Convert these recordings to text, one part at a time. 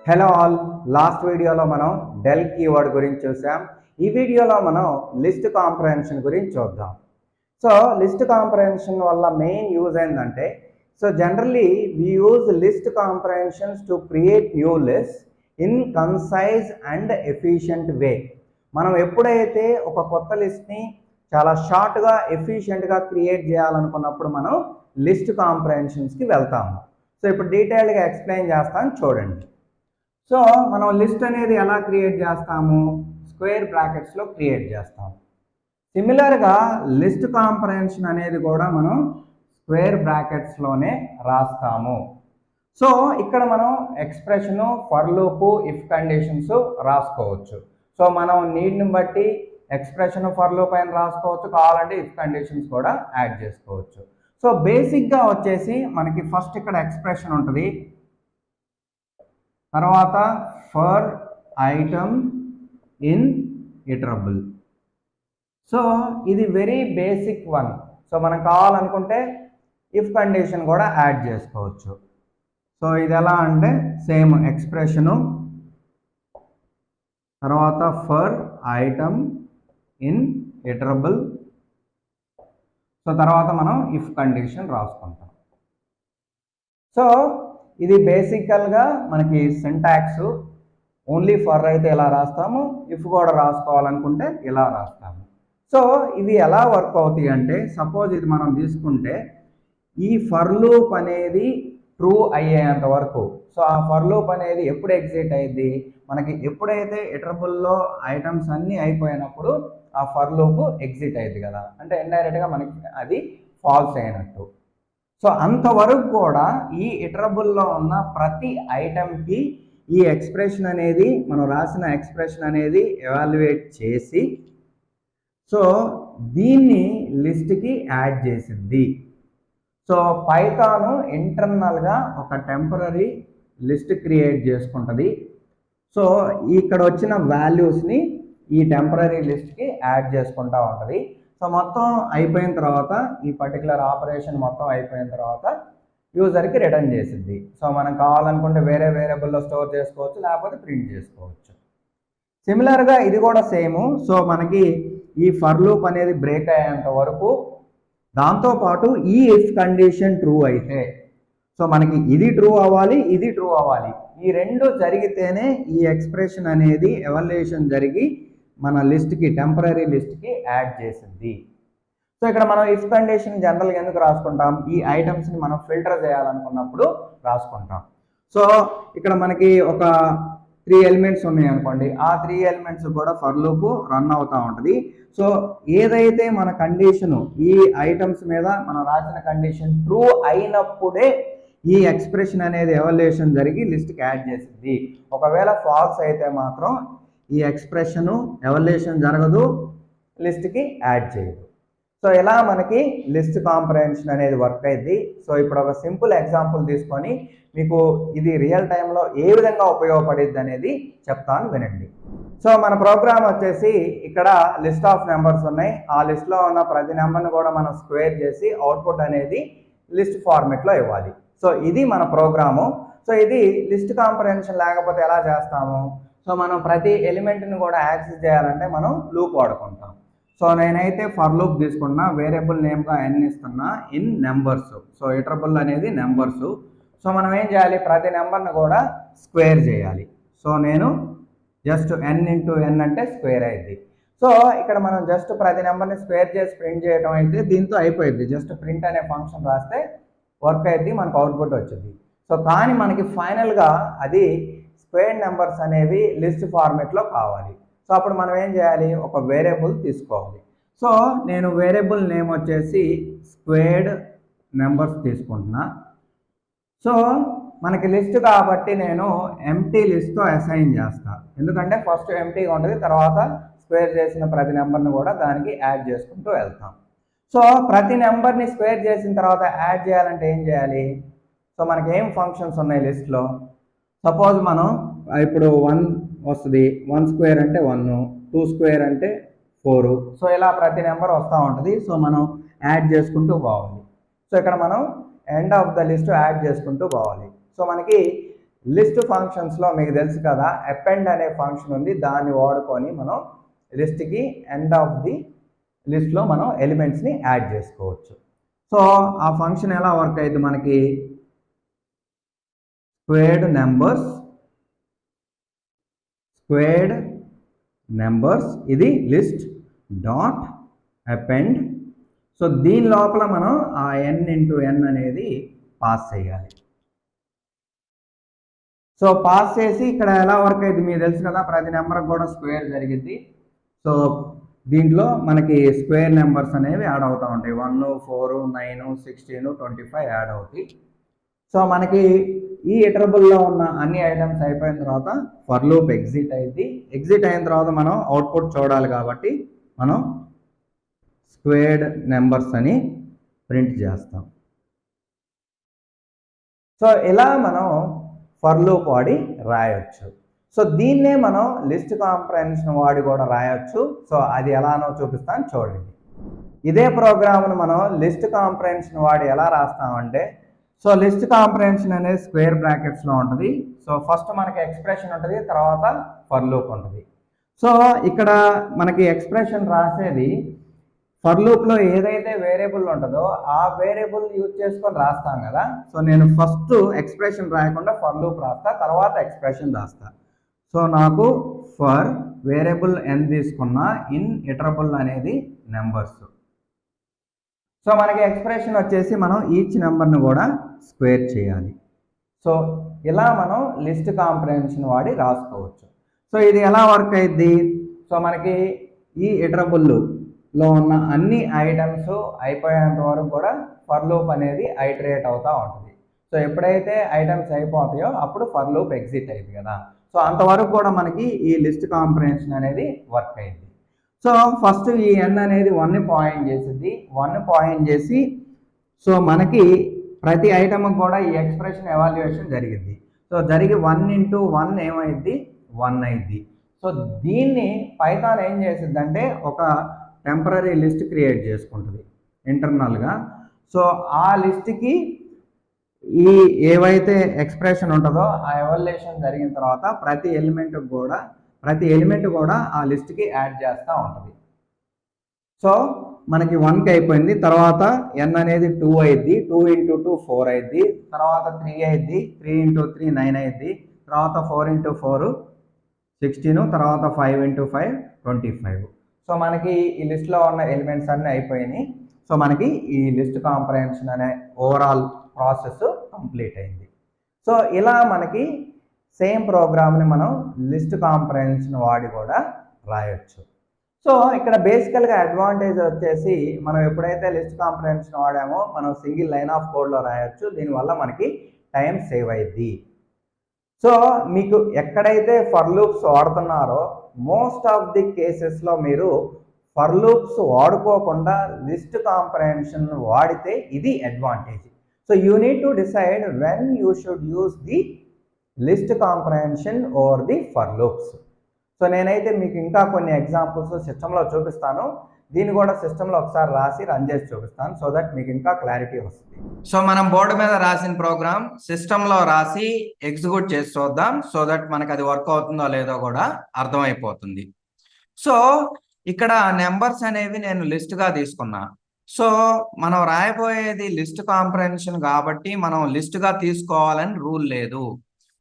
Hello all, last వీడియోలో మనం del keyword గురించి చూసాం. ఈ వీడియోలో మనం లిస్ట్ కాంప్రహెన్షన్ గురించి చూద్దాం. సో లిస్ట్ కాంప్రహెన్షన్ వల్ల మెయిన్ యూజ్ ఏంటంటే, so generally we use list comprehensions to create new list in concise and efficient వే. మనం ఎప్పుడైతే ఒక కొత్త లిస్ట్ని చాలా షార్ట్గా ఎఫిషియెంట్గా క్రియేట్ చేయాలనుకున్నప్పుడు మనం లిస్ట్ కాంప్రహెన్షన్స్కి వెళ్తాము. సో ఇప్పుడు డీటెయిల్గా ఎక్స్ప్లెయిన్ చేస్తాను, చూడండి. సో మనం లిస్ట్ అనేది ఎలా క్రియేట్ చేస్తాము? స్క్వేర్ బ్రాకెట్స్లో క్రియేట్ చేస్తాము. సిమిలర్గా లిస్ట్ కాంప్రహెన్షన్ అనేది కూడా మనం స్క్వేర్ బ్రాకెట్స్లోనే రాస్తాము. సో ఇక్కడ మనం expression, for loop, if conditions రాసుకోవచ్చు. సో మనం నీడ్ని బట్టి ఎక్స్ప్రెషన్, ఫర్ లూప్ అయిన రాసుకోవచ్చు, కావాలంటే ఇఫ్ కండిషన్స్ కూడా యాడ్ చేసుకోవచ్చు. సో బేసిక్గా వచ్చేసి మనకి ఫస్ట్ ఇక్కడ ఎక్స్ప్రెషన్ ఉంటుంది, తర్వాత for item in iterable. So ఇది వెరీ బేసిక్ వన్. సో మనం కావాలనుకుంటే ఇఫ్ కండిషన్ కూడా యాడ్ చేసుకోవచ్చు. సో ఇది ఎలా అంటే సేమ్ ఎక్స్ప్రెషను, తర్వాత for item in iterable, so తర్వాత మనం ఇఫ్ కండిషన్ రాసుకుంటాం. సో ఇది బేసికల్గా మనకి సింటాక్స్. ఓన్లీ ఫర్ అయితే ఇలా రాస్తాము, ఇఫ్ కూడా రాసుకోవాలనుకుంటే ఇలా రాస్తాము. సో ఇవి ఎలా వర్క్ అవుతాయి అంటే, సపోజ్ ఇది మనం తీసుకుంటే ఈ ఫర్ లూప్ అనేది ట్రూ అయ్యేంత వరకు. సో ఆ ఫర్ లూప్ అనేది ఎప్పుడు ఎగ్జిట్ అయ్యింది? మనకి ఎప్పుడైతే ఇటరబుల్లో ఐటమ్స్ అన్నీ అయిపోయినప్పుడు ఆ ఫర్ లూప్ ఎగ్జిట్ అయ్యింది కదా, అంటే ఇండైరెక్ట్గా మనకి అది ఫాల్స్ అయినట్టు. సో అంతవరకు కూడా ఈ ఇటరబుల్లో ఉన్న ప్రతి ఐటమ్కి ఈ ఎక్స్ప్రెషన్ అనేది, మనం రాసిన ఎక్స్ప్రెషన్ అనేది ఎవాల్యుయేట్ చేసి, సో దీన్ని లిస్ట్కి యాడ్ చేసిద్ది. సో పైథాన్ ఇంటర్నల్గా ఒక టెంపరరీ లిస్ట్ క్రియేట్ చేసుకుంటుంది. సో ఇక్కడ వచ్చిన వాల్యూస్ని ఈ టెంపరరీ లిస్ట్కి యాడ్ చేసుకుంటూ ఉంటుంది. సో మొత్తం అయిపోయిన తర్వాత, ఈ పర్టికులర్ ఆపరేషన్ మొత్తం అయిపోయిన తర్వాత యూజర్కి రిటర్న్ చేసిద్ది. సో మనం కావాలనుకుంటే వేరే వేరియబుల్లో స్టోర్ చేసుకోవచ్చు, లేకపోతే ప్రింట్ చేసుకోవచ్చు. సిమిలర్గా ఇది కూడా సేమ్. సో మనకి ఈ ఫర్ లూప్ అనేది బ్రేక్ అయ్యేంత వరకు, దాంతోపాటు ఈ ఇఫ్ కండిషన్ ట్రూ అయితే, సో మనకి ఇది ట్రూ అవ్వాలి, ఇది ట్రూ అవ్వాలి. ఈ రెండు జరిగితేనే ఈ ఎక్స్ప్రెషన్ అనేది ఎవాల్యుయేషన్ జరిగి మన లిస్ట్కి, టెంపరరీ లిస్ట్కి యాడ్ చేసింది. సో ఇక్కడ మనం ఇఫ్ కండిషన్ జనరల్గా ఎందుకు రాసుకుంటాం? ఈ ఐటమ్స్ని మనం ఫిల్టర్ చేయాలనుకున్నప్పుడు రాసుకుంటాం. సో ఇక్కడ మనకి ఒక 3 ఎలిమెంట్స్ ఉన్నాయి అనుకోండి, ఆ 3 ఎలిమెంట్స్ కూడా ఫర్ లూప్ రన్ అవుతూ ఉంటుంది. సో ఏదైతే మన కండిషను, ఈ ఐటమ్స్ మీద మనం రాసిన కండిషన్ ట్రూ అయినప్పుడే ఈ ఎక్స్ప్రెషన్ అనేది ఎవాల్యుయేషన్ జరిగి లిస్ట్కి యాడ్ చేసింది. ఒకవేళ ఫాల్స్ అయితే మాత్రం ఈ ఎక్స్ప్రెషను ఎవాల్యుయేషన్ జరగదు, లిస్ట్కి యాడ్ చేయదు. సో ఇలా మనకి లిస్ట్ కాంప్రహెన్షన్ అనేది వర్క్ అయింది. సో ఇప్పుడు ఒక సింపుల్ ఎగ్జాంపుల్ తీసుకొని మీకు ఇది రియల్ టైంలో ఏ విధంగా ఉపయోగపడిద్ది అనేది చెప్తాను, వినండి. సో మన ప్రోగ్రామ్ వచ్చేసి ఇక్కడ లిస్ట్ ఆఫ్ నెంబర్స్ ఉన్నాయి. ఆ లిస్ట్లో ఉన్న ప్రతి నెంబర్ని కూడా మనం స్క్వేర్ చేసి అవుట్పుట్ అనేది లిస్ట్ ఫార్మెట్లో ఇవ్వాలి. సో ఇది మన ప్రోగ్రాము. సో ఇది లిస్ట్ కాంప్రహెన్షన్ లేకపోతే ఎలా చేస్తాము? సో మనం ప్రతి ఎలిమెంట్ని కూడా యాక్సెస్ చేయాలంటే మనం లూప్ వాడుకుంటాం. సో నేనైతే ఫర్ లూప్ తీసుకున్నా, వేరియబుల్ నేమ్గా n ఇస్తున్నా ఇన్ నెంబర్స్. సో ఇటరబుల్ అనేది నెంబర్స్. సో మనం ఏం చేయాలి? ప్రతి నెంబర్ని కూడా స్క్వేర్ చేయాలి. సో నేను జస్ట్ n ఇంటూ n అంటే స్క్వేర్ అయింది. సో ఇక్కడ మనం జస్ట్ ప్రతి నెంబర్ని స్క్వేర్ చేసి ప్రింట్ చేయడం అయితే దీంతో అయిపోయింది. జస్ట్ ప్రింట్ అనే ఫంక్షన్ రాస్తే వర్క్ అయింది, మనకు అవుట్పుట్ వచ్చింది. సో కానీ మనకి ఫైనల్గా అది స్క్వేర్డ్ నెంబర్స్ అనేవి లిస్ట్ ఫార్మెట్లో కావాలి. సో అప్పుడు మనం ఏం చేయాలి? ఒక వేరియబుల్ తీసుకోవాలి. సో నేను వేరియబుల్ నేమ్ వచ్చేసి స్క్వేర్డ్ నెంబర్స్ తీసుకుంటున్నా. సో మనకి లిస్ట్ కాబట్టి నేను ఎంటీ లిస్ట్తో అసైన్ చేస్తాను. ఎందుకంటే ఫస్ట్ ఎంటీగా ఉంటుంది, తర్వాత స్క్వేర్ చేసిన ప్రతి నెంబర్ని కూడా దానికి యాడ్ చేసుకుంటూ వెళ్తాం. సో ప్రతి నెంబర్ని స్క్వేర్ చేసిన తర్వాత యాడ్ చేయాలంటే ఏం చేయాలి? సో మనకి ఏం ఫంక్షన్స్ ఉన్నాయి లిస్ట్లో? సపోజ్ మనం ఇప్పుడు 1 వస్తుంది, 1 స్క్వేర్ అంటే 1, 2 స్క్వేర్ అంటే 4. సో ఇలా ప్రతి నెంబర్ వస్తూ ఉంటుంది. సో మనం యాడ్ చేసుకుంటూ పోవాలి. సో ఇక్కడ మనం end of the list add చేసుకుంటూ పోవాలి. సో మనకి లిస్ట్ ఫంక్షన్స్లో మీకు తెలుసు కదా, అపెండ్ అనే ఫంక్షన్ ఉంది, దాన్ని వాడుకొని మనం లిస్ట్కి ఎండ్ ఆఫ్ ది లిస్ట్లో మనం ఎలిమెంట్స్ని యాడ్ చేసుకోవచ్చు. సో ఆ ఫంక్షన్ ఎలా వర్క్ అయితే మనకి స్క్వేర్డ్ నెంబర్స్ ఇది లిస్ట్ డాట్ అపెండ్. సో దీని లోపల మనం ఆ n ఇంటూ n అనేది పాస్ చేయాలి. సో పాస్ చేసి ఇక్కడ ఎలా వర్క్ అయితే మీకు తెలుసు కదా, ప్రతి నెంబర్కి కూడా స్క్వేర్ జరిగింది. సో దీంట్లో మనకి స్క్వేర్ నెంబర్స్ అనేవి యాడ్ అవుతూ ఉంటాయి. 1, 4, 9, 16, 25 యాడ్ అవుతాయి. సో మనకి ఈ ఇటరబుల్లో ఉన్న అన్ని ఐటమ్స్ అయిపోయిన తర్వాత ఫర్ లూప్ ఎగ్జిట్ అయింది. ఎగ్జిట్ అయిన తర్వాత మనం అవుట్పుట్ చూడాలి కాబట్టి మనం స్క్వేర్డ్ నెంబర్స్ అని ప్రింట్ చేస్తాం. సో ఇలా మనం ఫర్ లూప్ వాడి రాయొచ్చు. సో దీన్నే మనం లిస్ట్ కాంప్రహెన్షన్ వాడి కూడా రాయొచ్చు. సో అది ఎలానో చూపిస్తాను చూడండి. ఇదే ప్రోగ్రామ్ను మనం లిస్ట్ కాంప్రహెన్షన్ వాడి ఎలా రాస్తామంటే, సో లిస్ట్ కాంప్రహెన్షన్ అనేది స్క్వేర్ బ్రాకెట్స్లో ఉంటుంది. సో ఫస్ట్ మనకి ఎక్స్ప్రెషన్ ఉంటుంది, తర్వాత ఫర్ లూప్ ఉంటుంది. సో ఇక్కడ మనకి ఎక్స్ప్రెషన్ రాసేది ఫర్ లూప్లో ఏదైతే వేరియబుల్ ఉంటుందో ఆ వేరియబుల్ యూజ్ చేసుకొని రాస్తాం కదా. సో నేను ఫస్ట్ ఎక్స్ప్రెషన్ రాయకుండా ఫర్ లూప్ రాస్తా, తర్వాత ఎక్స్ప్రెషన్ రాస్తా. సో నాకు ఫర్ వేరియబుల్ n తీసుకున్నా ఇన్ ఇటరబుల్ అనేది నెంబర్స్. సో మనకి ఎక్స్ప్రెషన్ వచ్చేసి మనం ఈచ్ నెంబర్ని కూడా స్క్వేర్ చేయాలి. సో ఇలా మనం లిస్ట్ కాంప్రహెన్షన్ వాడి రాసుకోవచ్చు. సో ఇది ఎలా వర్క్ అయింది, సో మనకి ఈ ఇటరబుల్లో ఉన్న అన్ని ఐటమ్స్ అయిపోయేంత వరకు కూడా ఫర్ లూప్ అనేది ఐటరేట్ అవుతూ ఉంటుంది. సో ఎప్పుడైతే ఐటమ్స్ అయిపోతాయో అప్పుడు ఫర్ లూప్ ఎగ్జిట్ అయింది కదా. సో అంతవరకు కూడా మనకి ఈ లిస్ట్ కాంప్రహెన్షన్ అనేది వర్క్ అయింది. సో ఫస్ట్ ఈ n అనేది 1ని పాయింట్ చేసింది, 1 పాయింట్ చేసి సో మనకి ప్రతి ఐటమ్కి కూడా ఈ ఎక్స్ప్రెషన్ ఎవాల్యుయేషన్ జరిగింది. సో జరిగి 1 ఇంటూ 1 ఏమైంది, 1 అయింది. సో దీన్ని పైథాన్ ఏం చేసింది అంటే ఒక టెంపరీ లిస్ట్ క్రియేట్ చేసుకుంటుంది ఇంటర్నల్గా. సో ఆ లిస్ట్కి ఈ ఏవైతే ఎక్స్ప్రెషన్ ఉంటుందో ఆ ఎవాల్యుయేషన్ జరిగిన తర్వాత ప్రతి ఎలిమెంట్ కూడా ఆ లిస్ట్కి యాడ్ చేస్తూ ఉంటుంది. సో మనకి 1కి అయిపోయింది, తర్వాత n అనేది 2 అయింది, 2 ఇంటూ 2 4 అయింది, తర్వాత 3 అయింది, 3 ఇంటూ 3 9 అయింది, తర్వాత 4 ఇంటూ 4 16, తర్వాత 5 ఇంటూ 5 25. సో మనకి ఈ లిస్ట్లో ఉన్న ఎలిమెంట్స్ అన్నీ అయిపోయినాయి. సో మనకి ఈ లిస్ట్ కాంప్రహెన్షన్ అనే ఓవరాల్ ప్రాసెస్ కంప్లీట్ అయింది. సో ఇలా మనకి సేమ్ ప్రోగ్రామ్ని మనం లిస్ట్ కాంప్రహెన్షన్ వాడి కూడా రాయొచ్చు. సో ఇక్కడ బేసికల్గా అడ్వాంటేజ్ వచ్చేసి మనం ఎప్పుడైతే లిస్ట్ కాంప్రహెన్షన్ వాడామో మనం సింగిల్ లైన్ ఆఫ్ కోడ్లో రాయొచ్చు. దీనివల్ల మనకి టైం సేవ్ అయ్యింది. సో మీకు ఎక్కడైతే ఫర్ లూప్స్ వాడుతున్నారో మోస్ట్ ఆఫ్ ది కేసెస్లో మీరు ఫర్ లూప్స్ వాడుకోకుండా లిస్ట్ కాంప్రహెన్షన్ వాడితే ఇది advantage. So you need to decide when you should use the list comprehension over the for loops. So నేనైతే మీకు ఇంకా కొన్ని ఎగ్జాంపుల్స్ సిస్టంలో చూపిస్తాను. దీన్ని కూడా సిస్టంలో ఒకసారి రాసి రన్ చేసి చూపిస్తాను, సో దట్ మీకు ఇంకా క్లారిటీ వస్తుంది. సో మనం బోర్డు మీద రాసిన ప్రోగ్రామ్ సిస్టంలో రాసి ఎగ్జిక్యూట్ చేసి చూద్దాం, సో దట్ మనకు అది వర్క్ అవుతుందో లేదో కూడా అర్థమైపోతుంది. సో ఇక్కడ నెంబర్స్ అనేవి నేను లిస్ట్గా తీసుకున్నా. సో మనం రాయబోయేది లిస్ట్ కాంప్రహెన్షన్ కాబట్టి మనం లిస్ట్గా తీసుకోవాలని రూల్ లేదు.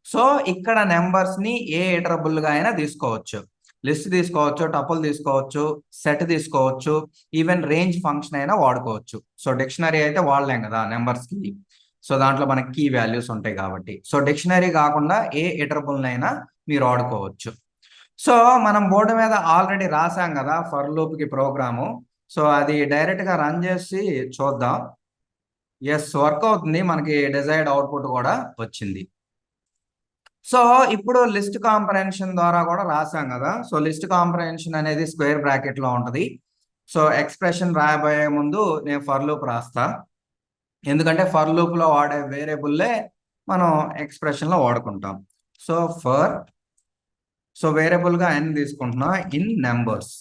సో ఇక్కడ నెంబర్స్ని ఏ ఇటరబుల్గా అయినా తీసుకోవచ్చు. లిస్ట్ తీసుకోవచ్చు, టపుల్ తీసుకోవచ్చు, సెట్ తీసుకోవచ్చు, ఈవెన్ రేంజ్ ఫంక్షన్ అయినా వాడుకోవచ్చు. సో డిక్షనరీ అయితే వాడలేం కదా నెంబర్స్కి, సో దాంట్లో మనకి కీ వాల్యూస్ ఉంటాయి కాబట్టి. సో డిక్షనరీ కాకుండా ఏ ఇటరబుల్నైనా మీరు వాడుకోవచ్చు. సో మనం బోర్డు మీద ఆల్రెడీ రాసాం కదా ఫర్ లూప్కి ప్రోగ్రాము. సో అది డైరెక్ట్గా రన్ చేసి చూద్దాం. ఎస్, వర్క్ అవుతుంది, మనకి డిజైర్డ్ అవుట్పుట్ కూడా వచ్చింది. సో ఇప్పుడు లిస్ట్ కాంప్రహెన్షన్ ద్వారా కూడా రాసాం కదా. సో లిస్ట్ కాంప్రహెన్షన్ అనేది స్క్వేర్ బ్రాకెట్లో ఉంటుంది. సో ఎక్స్ప్రెషన్ రాయబోయే ముందు నేను ఫర్ లూప్ రాస్తా, ఎందుకంటే ఫర్ లూప్లో వాడే వేరియబుల్లే మనం ఎక్స్ప్రెషన్లో వాడుకుంటాం. సో ఫర్, సో వేరియబుల్గా n తీసుకుంటున్నా ఇన్ నెంబర్స్.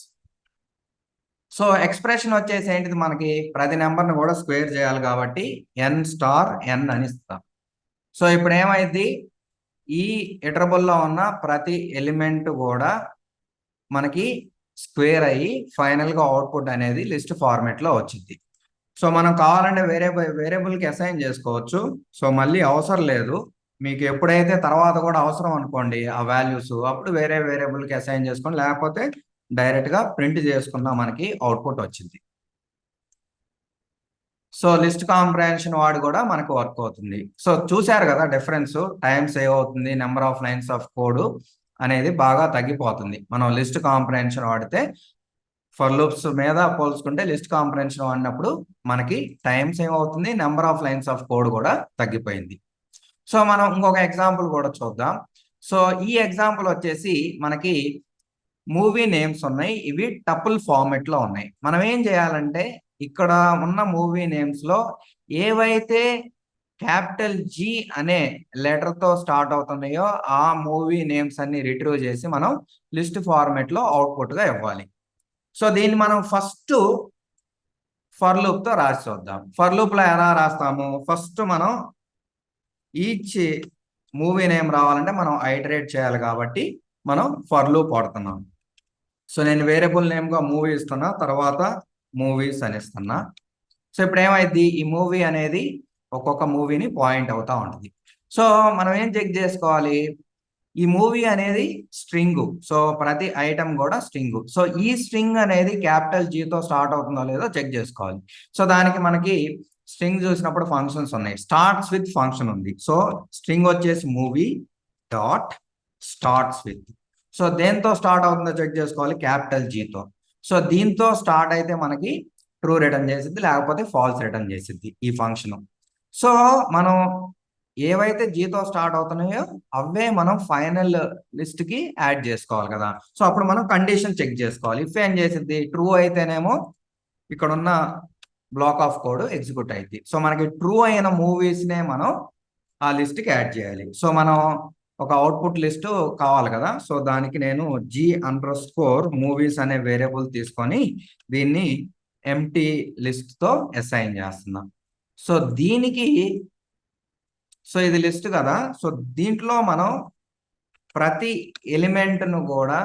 సో ఎక్స్ప్రెషన్ వచ్చేసి ఏంటిది, మనకి ప్రతి నెంబర్ని కూడా స్క్వేర్ చేయాలి కాబట్టి n స్టార్ n అని ఇస్తాం. సో ఇప్పుడు ఏమైంది, ఈ ఇటరబుల్లో ఉన్న ప్రతి ఎలిమెంట్ కూడా మనకి స్క్వేర్ అయ్యి ఫైనల్గా అవుట్పుట్ అనేది లిస్ట్ ఫార్మేట్లో వచ్చింది. సో మనం కావాలంటే వేరియబుల్కి అసైన్ చేసుకోవచ్చు. సో మళ్ళీ అవసరం లేదు, మీకు ఎప్పుడైతే తర్వాత కూడా అవసరం అనుకోండి ఆ వాల్యూస్, అప్పుడు వేరే వేరియబుల్కి అసైన్ చేసుకోండి, లేకపోతే డైరెక్ట్గా ప్రింట్ చేసుకున్నా మనకి అవుట్పుట్ వచ్చింది. సో లిస్ట్ కాంప్రహెన్షన్ వాడు కూడా మనకు వర్క్ అవుతుంది. సో చూశారు కదా డిఫరెన్స్, టైం సేవ్ అవుతుంది, number of lines of code అనేది బాగా తగ్గిపోతుంది మనం లిస్ట్ కాంప్రహెన్షన్ వాడితే. ఫర్ లూప్స్ మీద పోల్చుకుంటే లిస్ట్ కాంప్రహెన్షన్ వాడినప్పుడు మనకి టైం సేవ్ అవుతుంది, number of lines of code కూడా తగ్గిపోయింది. సో మనం ఇంకొక ఎగ్జాంపుల్ కూడా చూద్దాం. సో ఈ ఎగ్జాంపుల్ వచ్చేసి మనకి మూవీ నేమ్స్ ఉన్నాయి, ఇవి టపుల్ ఫార్మెట్ లో ఉన్నాయి. మనం ఏం చేయాలంటే ఇక్కడ ఉన్న మూవీ నేమ్స్ లో ఏవైతే క్యాపిటల్ జి అనే లెటర్ తో స్టార్ట్ అవుతున్నాయో ఆ మూవీ నేమ్స్ అన్ని రిట్రీవ్ చేసి మనం లిస్ట్ ఫార్మెట్ లో అవుట్పుట్ గా ఇవ్వాలి. సో దీన్ని మనం ఫస్ట్ ఫర్ లూప్ తో రాసి చూద్దాం. ఫర్ లూప్ లో ఎలా రాస్తాము, ఫస్ట్ మనం ఈచ్ మూవీ నేమ్ రావాలంటే మనం ఐటరేట్ చేయాలి కాబట్టి మనం ఫర్ లూప్ వాడుతున్నాం. సో నేను వేరియబుల్ నేమ్ గా మూవీ ఇస్తున్నా, తర్వాత మూవీస్ అని ఇస్తున్నా. సో ఇప్పుడు ఏమైంది, ఈ మూవీ అనేది ఒక్కొక్క మూవీని పాయింట్ అవుతా ఉంటుంది. సో మనం ఏం చెక్ చేసుకోవాలి, ఈ మూవీ అనేది స్ట్రింగ్, సో ప్రతి ఐటమ్ కూడా స్ట్రింగ్. సో ఈ స్ట్రింగ్ అనేది క్యాపిటల్ జీతో స్టార్ట్ అవుతుందో లేదో చెక్ చేసుకోవాలి. సో దానికి మనకి స్ట్రింగ్ చూసినప్పుడు ఫంక్షన్స్ ఉన్నాయి, స్టార్ట్స్ విత్ ఫంక్షన్ ఉంది. సో స్ట్రింగ్ వచ్చేసి movie dot starts with. So దేంతో స్టార్ట్ అవుతుందో చెక్ చేసుకోవాలి, క్యాపిటల్ జీతో. సో దీంతో స్టార్ట్ అయితే మనకి ట్రూ రిటర్న్ చేసిద్ది, లేకపోతే ఫాల్స్ రిటర్న్ చేసిద్ది ఈ ఫంక్షన్. సో మనం ఏవైతే జీతో స్టార్ట్ అవుతున్నాయో అవే మనం ఫైనల్ లిస్ట్ కి యాడ్ చేసుకోవాలి కదా. సో అప్పుడు మనం కండిషన్ చెక్ చేసుకోవాలి. ఇఫ్ ఏం చేసిద్ది, ట్రూ అయితేనేమో ఇక్కడ ఉన్న బ్లాక్ ఆఫ్ కోడ్ ఎగ్జిక్యూట్ అయింది. సో మనకి ట్రూ అయిన మూవీస్ నే మనం ఆ లిస్ట్ కి యాడ్ చేయాలి. సో మనం ఒక అవుట్పుట్ లిస్ట్ కావాలి కదా, సో దానికి నేను g_, మూవీస్ అనే వేరియబుల్ తీసుకొని దీన్ని ఎంటీ లిస్ట్ తో అసైన్ చేస్తున్నా. సో దీనికి, సో ఇది లిస్ట్ కదా, సో దీంట్లో మనం ప్రతి ఎలిమెంట్ ను కూడా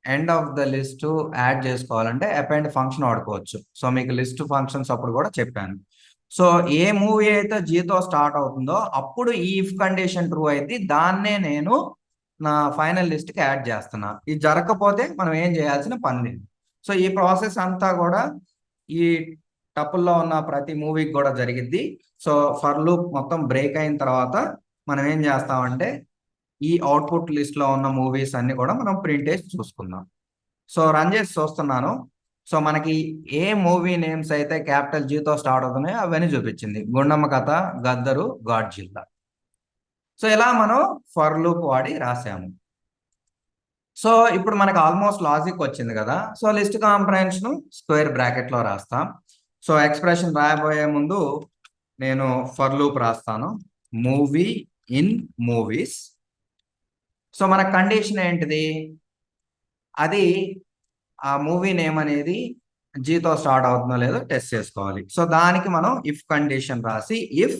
end of the list add చేసుకోవాలంటే అపెండ్ ఫంక్షన్ వాడుకోవచ్చు. సో మీకు లిస్ట్ ఫంక్షన్స్ అప్పుడు కూడా చెప్పాను. సో ఏ మూవీ అయితే జీతో స్టార్ట్ అవుతుందో అప్పుడు ఈ ఇఫ్ కండిషన్ ట్రూ అయితే దాన్నే నేను నా ఫైనల్ లిస్ట్ కి యాడ్ చేస్తున్నా. ఇది జరగకపోతే మనం ఏం చేయాల్సిన పని లేదు. సో ఈ ప్రాసెస్ అంతా కూడా ఈ టపుల్లో ఉన్న ప్రతి మూవీకి కూడా జరిగిద్ది. సో ఫర్ లూప్ మొత్తం బ్రేక్ అయిన తర్వాత మనం ఏం చేస్తామంటే ఈ అవుట్పుట్ లిస్ట్ లో ఉన్న మూవీస్ అన్ని కూడా మనం ప్రింట్ చేసి చూసుకుందాం. సో రన్ చేసి చూస్తున్నాను. సో మనకి ఏ మూవీ నేమ్స్ అయితే క్యాపిటల్ జీతో స్టార్ట్ అవుతున్నాయో అవన్నీ చూపించింది, గుండమ్మ కథ, గద్దరు, గాడ్జిల్లా. సో ఇలా మనం ఫర్ లూప్ వాడి రాసాము. సో ఇప్పుడు మనకి ఆల్మోస్ట్ లాజిక్ వచ్చింది కదా. So list comprehension square bracket లో రాస్తాం. సో ఎక్స్ప్రెషన్ రాయబోయే ముందు నేను ఫర్ లూప్ రాస్తాను, మూవీ ఇన్ మూవీస్. సో మన కండిషన్ ఏంటిది, అది ఆ మూవీ నేమ్ అనేది జీతో స్టార్ట్ అవుతుందో లేదో టెస్ట్ చేసుకోవాలి. సో దానికి మనం ఇఫ్ కండిషన్ రాసి, ఇఫ్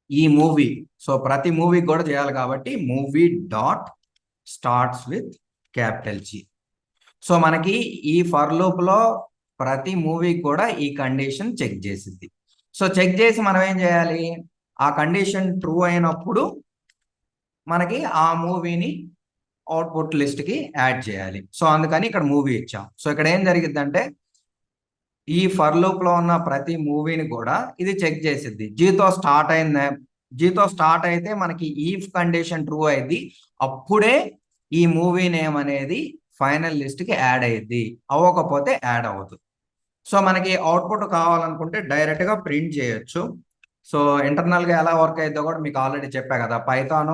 ఈ మూవీ, సో ప్రతి మూవీ కూడా చేయాలి కాబట్టి movie dot starts with capital G. So మనకి ఈ ఫర్ లూప్ లో ప్రతి మూవీ కూడా ఈ కండిషన్ చెక్ చేసింది. సో చెక్ చేసి మనం ఏం చేయాలి, ఆ కండిషన్ ట్రూ అయినప్పుడు మనకి ఆ మూవీని అవుట్పుట్ లిస్ట్ కి యాడ్ చేయాలి. సో అందుకని ఇక్కడ మూవీ ఇచ్చాం. సో ఇక్కడ ఏం జరిగిద్దంటే ఈ ఫర్ లూప్ లో ఉన్న ప్రతి మూవీని కూడా ఇది చెక్ చేసిద్ది. జీతో స్టార్ట్ అయితే మనకి ఈఫ్ కండిషన్ ట్రూ అయింది, అప్పుడే ఈ మూవీ నేమ్ అనేది ఫైనల్ లిస్ట్ కి యాడ్ అయ్యిద్ది, అవ్వకపోతే యాడ్ అవ్వదు. సో మనకి అవుట్పుట్ కావాలనుకుంటే డైరెక్ట్ గా ప్రింట్ చేయొచ్చు. సో ఇంటర్నల్ గా ఎలా వర్క్ అయిద్దో కూడా మీకు ఆల్రెడీ చెప్పా కదా, పైథాన్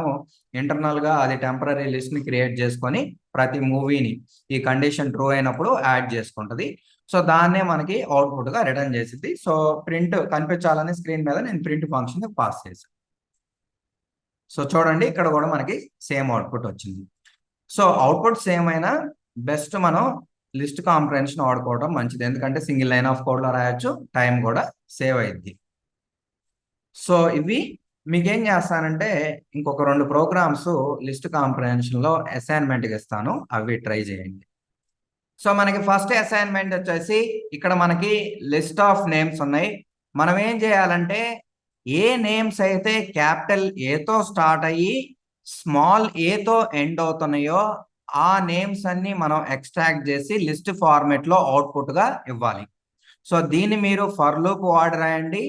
ఇంటర్నల్ గా అది టెంపరీ లిస్ట్ ని క్రియేట్ చేసుకొని ప్రతి మూవీని ఈ కండిషన్ ట్రూ అయినప్పుడు యాడ్ చేసుకుంటది. సో దాన్నే మనకి అవుట్పుట్ గా రిటర్న్ చేసింది. సో ప్రింట్ కనిపించాలని స్క్రీన్ మీద నేను ప్రింట్ ఫంక్షన్ పాస్ చేశాను. సో చూడండి ఇక్కడ కూడా మనకి సేమ్ అవుట్పుట్ వచ్చింది. సో అవుట్పుట్ సేమ్ అయినా బెస్ట్ మనం లిస్ట్ కాంప్రహెన్షన్ వాడుకోవడం మంచిది, ఎందుకంటే సింగిల్ లైన్ ఆఫ్ కోడ్ లో రాయొచ్చు, టైం కూడా సేవ్ అయింది. సో ఇవి మీకేం చేస్తానంటే ఇంకొక 2 ప్రోగ్రామ్స్ లిస్ట్ కాంప్రహెన్షన్‌లో అసైన్‌మెంట్‌కి ఇస్తాను. అవి ట్రై చేయండి. సో మనకి ఫస్ట్ అసైన్‌మెంట్ వచ్చేసి ఇక్కడ మనకి లిస్ట్ ఆఫ్ నేమ్స్ ఉన్నాయి. మనం ఏం చేయాలంటే ఏ నేమ్స్ అయితే క్యాపిటల్ ఏతో స్టార్ట్ అయ్యి స్మాల్ ఏతో ఎండ్ అవుతున్నాయో ఆ నేమ్స్ అన్ని మనం ఎక్స్ట్రాక్ట్ చేసి లిస్ట్ ఫార్మాట్‌లో అవుట్‌పుట్‌గా ఇవ్వాలి. సో దీన్ని మీరు ఫర్ లూప్ వాడి రాయండి.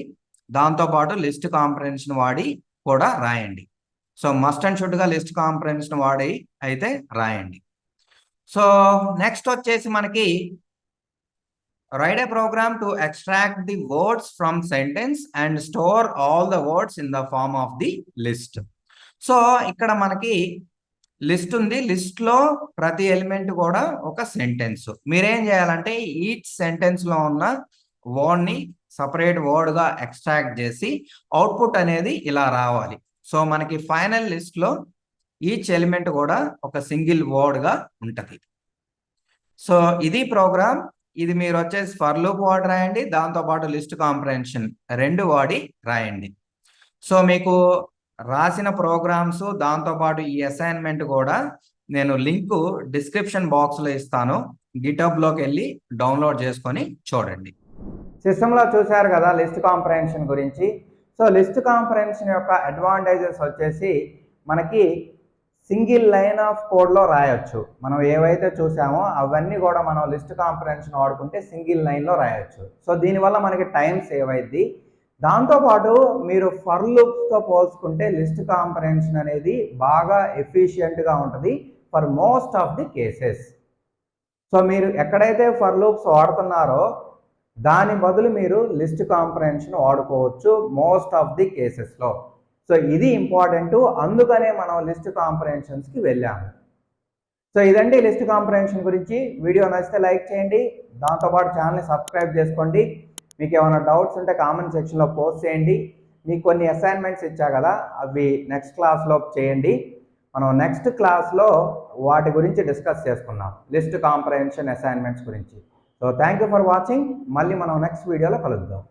దాంతోపాటు లిస్ట్ కాంప్రహెన్షన్ వాడి కూడా రాయండి. సో మస్ట్ అండ్ షుడ్‌గా లిస్ట్ కాంప్రహెన్షన్ వాడి అయితే రాయండి. సో నెక్స్ట్ వచ్చేసి మనకి write a program to extract the words from sentence and store all the words in the form of the list. So ఇక్కడ మనకి లిస్ట్ ఉంది. లిస్ట్ లో ప్రతి ఎలిమెంట్ కూడా ఒక సెంటెన్స్. మీరేం చేయాలంటే ఈచ్ సెంటెన్స్ లో ఉన్న వర్డ్ ని సపరేట్ వర్డ్ గా ఎక్స్ట్రాక్ట్ చేసి అవుట్పుట్ అనేది ఇలా రావాలి. సో మనకి ఫైనల్ లిస్ట్ లో ఈచ్ ఎలిమెంట్ కూడా ఒక సింగిల్ వర్డ్ గా ఉంటది. సో ఇది ప్రోగ్రామ్. ఇది మీరు వచ్చేసి ఫర్ లూప్ వాడి రాయండి. దాంతోపాటు లిస్ట్ కాంప్రహెన్షన్ 2 వాడి రాయండి. సో మీకు రాసిన ప్రోగ్రామ్స్ దాంతోపాటు ఈ అసైన్మెంట్ కూడా నేను లింక్ డిస్క్రిప్షన్ బాక్స్లో ఇస్తాను. గిటబ్లోకి వెళ్ళి డౌన్లోడ్ చేసుకొని చూడండి. సిస్టంలో చూశారు కదా లిస్ట్ కాంప్రహెన్షన్ గురించి. సో లిస్ట్ కాంప్రహెన్షన్ యొక్క అడ్వాంటేజెస్ వచ్చేసి మనకి సింగిల్ లైన్ ఆఫ్ కోడ్లో రాయొచ్చు. మనం ఏవైతే చూసామో అవన్నీ కూడా మనం లిస్ట్ కాంప్రహెన్షన్ వాడుకుంటే సింగిల్ లైన్లో రాయొచ్చు. సో దీనివల్ల మనకి టైం సేవ్ అయింది. దాంతోపాటు మీరు ఫర్ లూప్స్తో పోల్చుకుంటే లిస్ట్ కాంప్రహెన్షన్ అనేది బాగా ఎఫిషియెంట్గా ఉంటుంది for most of the cases. So మీరు ఎక్కడైతే ఫర్ లూప్స్ వాడుతున్నారో దాని బదులు మీరు లిస్ట్ కాంప్రహెన్షన్ వాడుకోవచ్చు మోస్ట్ ఆఫ్ ది కేసెస్లో. సో ఇది ఇంపార్టెంట్, అందుకనే మనం లిస్ట్ కాంప్రహెన్షన్స్కి వెళ్ళాము. సో ఇదండి లిస్ట్ కాంప్రహెన్షన్ గురించి. వీడియో నచ్చితే లైక్ చేయండి, దాంతోపాటు ఛానల్ని సబ్స్క్రైబ్ చేసుకోండి. మీకు ఏమైనా డౌట్స్ ఉంటే కామెంట్ సెక్షన్లో పోస్ట్ చేయండి. మీకు కొన్ని అసైన్మెంట్స్ ఇచ్చా కదా, అవి నెక్స్ట్ క్లాస్లో చేయండి. మనం నెక్స్ట్ క్లాస్లో వాటి గురించి డిస్కస్ చేసుకున్నాం, లిస్ట్ కాంప్రహెన్షన్ అసైన్మెంట్స్ గురించి. So thank you for watching. మళ్ళీ మనం నెక్స్ట్ వీడియోలో కలుద్దాం.